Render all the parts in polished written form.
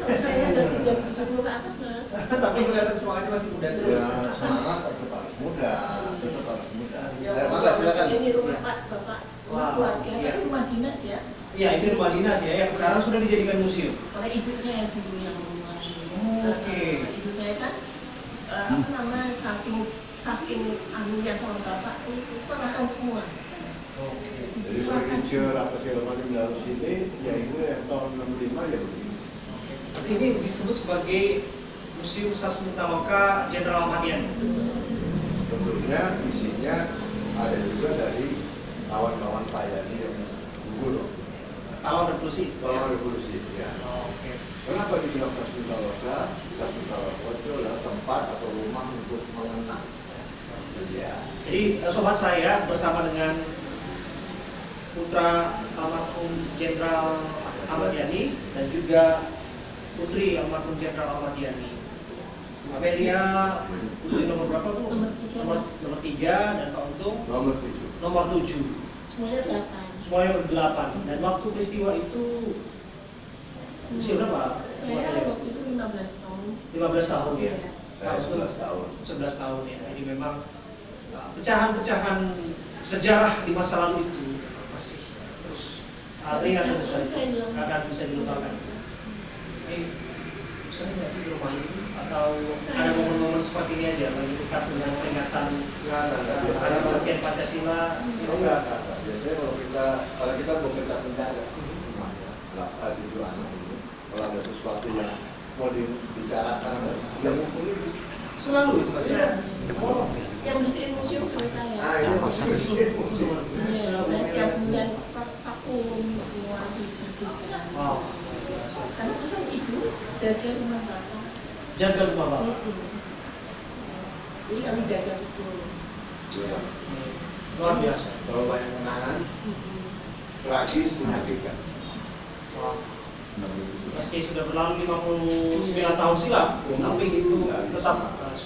Kalau saya dari jam 70 ke atas mas. Tapi kelihatan semangatnya masih muda terus. Ya, semangat tetap harus muda, tetap harus muda. Ya, Mangga silakan. ini rumah Pak, Bapak, rumah keluarga, tapi rumah dinas ya. Iya, ini rumah dinas ya, yang sekarang sudah dijadikan museum. Oleh ibu saya dulu yang rumah ini. Oke. Ibu saya kan apa namanya saking anunya sama bapak itu serahkan semua. Oke. Jadi furniture apa segala macam dalam sini, ya itu yang tahun 65 ya begini. Tapi ini disebut sebagai Museum Sasmita Loka Jenderal Ahmad Yani. Sebetulnya isinya ada juga dari kawan-kawan Pak Yani yang gugur. Tahun revolusi. Kawan revolusi, ya. Oke. Kenapa dibilang Sasmita Loka? Sasmita Loka itu adalah tempat atau rumah untuk mengenang. Ya. Jadi sobat saya bersama dengan putra almarhum Jenderal Ahmad Yani dan juga putri almarhum Jenderal Ahmad Yani. Amelia putri nomor berapa tuh? Nomor 3 dan Pak Untung nomor 7. Semuanya 8. Semuanya berdelapan. Dan waktu peristiwa itu usia berapa? Saya waktu itu 15 tahun. 15 tahun ya. Saya 11 tahun. 11 tahun ya. Jadi memang pecahan-pecahan sejarah di masa lalu itu masih terus ringan terus akan bisa dilupakan. Ini sering nggak sih di rumah ini atau ada momen-momen seperti ini aja lagi dekat dengan peringatan hari Sekian Pancasila? Enggak. Biasanya kalau kita bekerja menjaga rumahnya, 7 anak ini, kalau ada sesuatu yang mau dibicarakan, yang ngumpulin Selalu itu Mas ya? Oh, yang bersihin museum juga saya. ini museum. Iya, saya tiap bulan vakum semua dibersihkan. Wow. Karena pesan ibu jaga rumah bapak. Jaga rumah Bapak. Jadi kami jaga betul. Ya. Luar biasa. Kalau banyak kenangan, tragis menyakitkan. Wow. Meski sudah berlalu 59 tahun silam, tapi itu tetap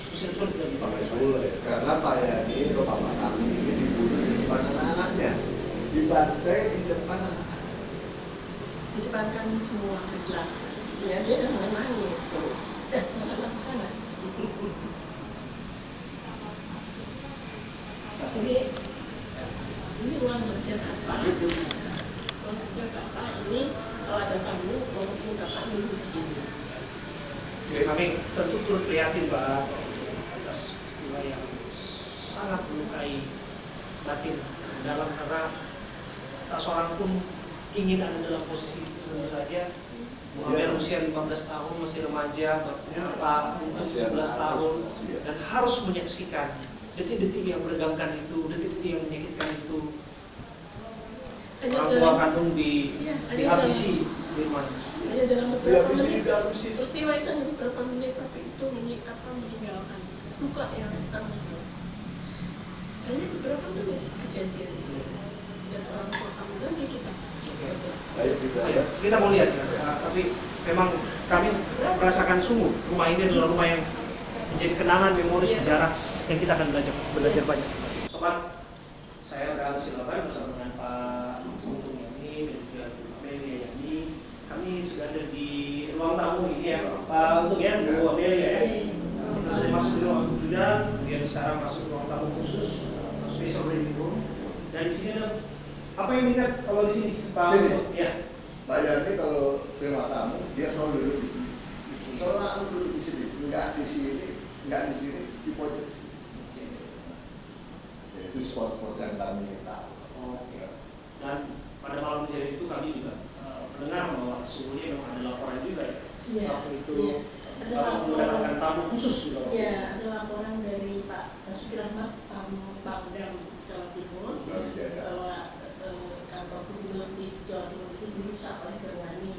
sulit bagi Bapak. Sulit, karena Pak Yani atau Bapak kami ini dibunuh di depan anak-anaknya, dibantai di depan anak-anak. Di depan kami semua bergerak. Ya dia kan nangis tuh. Janganlah ke sana. Ini uang kerja Bapak. Uang kerja Bapak ini kalau ada tamu, walaupun Bapak dulu di sini. Kami tentu turut prihatin Pak atas peristiwa yang sangat melukai batin dalam karena tak seorang pun ingin ada dalam posisi itu. Tentu saja Bu Amel usia 15 tahun masih remaja, Pak untuk 11 tahun dan harus menyaksikan detik-detik yang menegangkan itu, detik-detik yang menyakitkan itu. Orang tua kandung dihabisi di rumah. Hanya dalam beberapa menit Dihabisi. peristiwa itu hanya beberapa menit, tapi itu meninggalkan luka yang sangat besar. Hanya beberapa menit kejadian itu dan orang tua kamu dan kita. Ayo kita lihat. Kita mau lihat ya, tapi memang kami merasakan sungguh rumah ini adalah rumah yang menjadi kenangan memori sejarah yang kita akan belajar banyak. Sobat, saya Abraham Silaban bersama dengan Pak Untung Yani dan juga Bu Amelia Yani. Kami sudah ada di ruang tamu ini ya, Pak Untung ya, Bu Amelia ya. Kita sudah masuk di ruang tamu sudah, kemudian sekarang masuk ke ruang tamu khusus, special living room. Dan di sini ada apa yang dilihat kalau di sini, Pak Untung? Ya. Pak Yani kalau terima tamu, dia selalu duduk di sini. Selalu duduk di sini, enggak di sini, di pojok. Itu spot-spot yang kami tahu. Oke. Dan pada malam kejadian itu kami juga mendengar bahwa sesungguhnya memang ada laporan juga ya. Iya. Waktu itu Ada mendapatkan laporan. tamu khusus juga. Iya, ada laporan dari Pak Basuki Rahmat, Pangdam Jawa Timur bahwa kantor gubernur di Jawa Timur itu dirusak oleh Gerwani.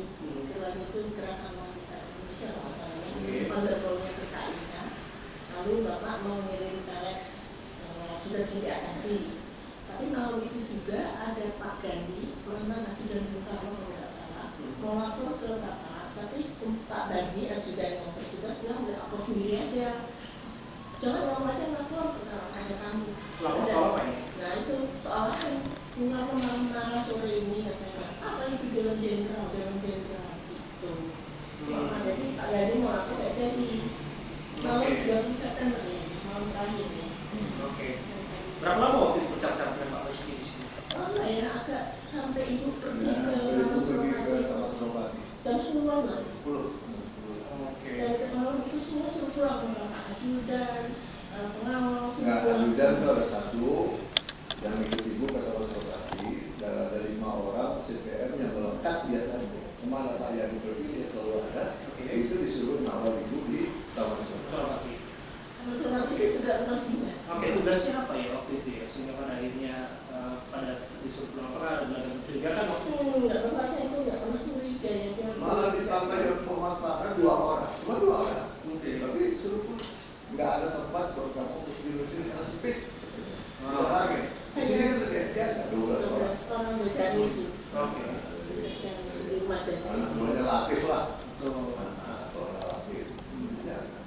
Gerwani itu Gerakan Wanita Indonesia kalau saya, pengelola PKI kan. Lalu Bapak mau ngirim telex sudah diatasi. Tapi malam itu juga ada Pak Gandhi, mana Nasir dan Bung Karno kalau tidak salah, mau lapor ke Bapak, tapi Pak Gandhi ajudan yang bertugas bilang udah lapor sendiri aja. Jangan mau aja lapor ke kamu. Lapor soal apa ini? Nah itu soal apa? Mengapa malam sore ini katanya apa itu Dewan Jenderal gitu. Ada Pak Yani mau aku nggak jadi. Malam 30 September ya, malam terakhir ya. Oke. Berapa lama waktu itu bercakap dengan Pak Basuki di sini? Lama ya, agak sampai ibu pergi ke Ibu Taman pergi ke Suropati. Taman Suropati. Jam 10-an lah. 10. Oke. Dan ke malam itu semua suruh pulang, Pak Ajudan, pengawal, Nah, semua pulang. Ajudan itu ada satu yang ikut ibu ke Taman Suropati, dan ada 5 orang CPM yang melekat biasanya. Kemana Pak Yani pergi dia selalu ada. Itu disuruh ngawal ibu di Taman Suropati. Taman Suropati itu juga rumah dinas. Oke, tugasnya apa ya waktu itu ya? Sehingga pada akhirnya pada disuruh pulang, apakah ada mencurigakan waktu itu? Nggak pernah, saya itu nggak pernah curiga ya. Malah ditambah yang pemanfaatan 2 orang, cuma 2 orang. Oke. Tapi suruh pun nggak ada tempat buat kamu untuk tidur sini karena sempit. Ah. Orangnya. Di sini kan dia ada 12 orang. Orang veganis. Oke. Di rumah jadi. Anak buahnya Latif lah. Betul. Seorang Latif. Dijaga.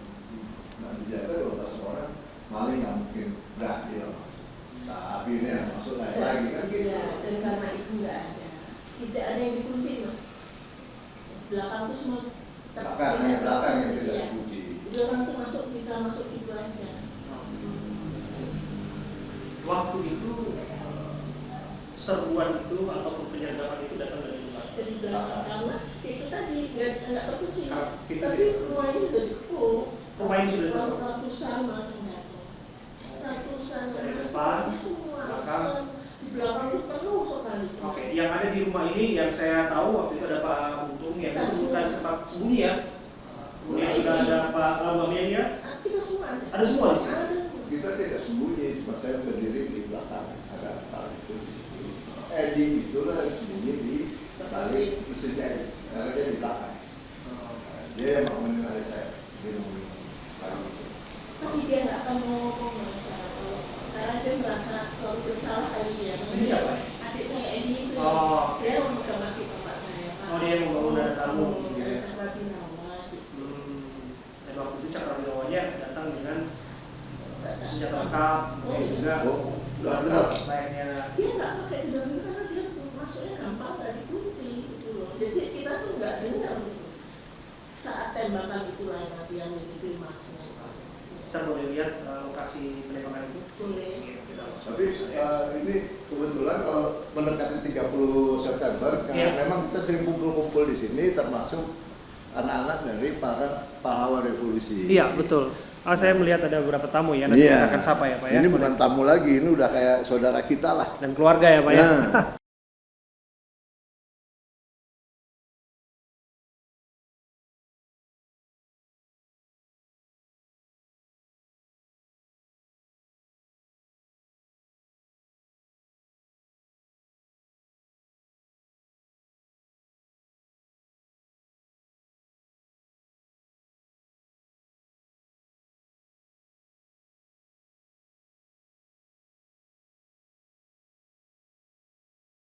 Nah dijaga 12 orang, maling nggak mungkin berani lah. Tapi ini yang masuk lagi kan gitu. Ya, dan karena itu nggak ada. Tidak ada yang dikunci, Mas. Belakang itu semua Belakang yang tidak Iya. dikunci. Jadi orang tuh bisa masuk gitu aja. Waktu itu seruan itu ataupun penyergapan itu datang dari mana? Dari belakang karena itu tadi nggak terkunci. Pintu Tapi rumah ini udah dikepung. Rumah ini sudah dikepung. Ratusan malah jatuh. Ratusan. Dari depan, semua. belakang. Di belakang itu penuh sekali. Oke, yang ada di rumah ini yang saya tahu waktu itu ada Pak Untung yang disebutkan sempat sembunyi ya. Kemudian juga ada Pak Lambamnya dia. Kita semua ada. Ada semua di sini? Ada. Kita tidak sembunyi, cuma saya berdiri di belakang. Ada hal itu di situ. Edi itu lah sembunyi di balik mesinnya, karena dia di belakang. Dia yang mau menilai saya. Dia mau menilai. Tapi dia nggak akan mau ngomong Mas, karena dia merasa selalu bersalah kali ya. Ini siapa? Adik saya Edi itu. Oh. Dia mau maki bapak saya. Pak. Oh, dia yang membangun dari tamu, gitu ya. Cakra Binawa. Gitu. Dan waktu itu Cakrawinawanya datang dengan senjata lengkap, kemudian juga benar-benar layaknya. Dia nggak pakai gedung itu karena dia masuknya gampang, nggak dikunci gitu loh. Jadi kita tuh nggak dengar gitu. Saat tembakan itu lah yang mengikuti masnya. Kita boleh lihat lokasi penembakan itu. Boleh. Tapi ini kebetulan kalau mendekati 30 September, karena Iya. memang kita sering kumpul-kumpul di sini, termasuk anak-anak dari para pahlawan revolusi. Iya, betul. Saya melihat ada beberapa tamu ya, nanti kita akan sapa ya Pak ya. Ini bukan tamu lagi, ini udah kayak saudara kita lah. Dan keluarga ya Pak ya. Nah,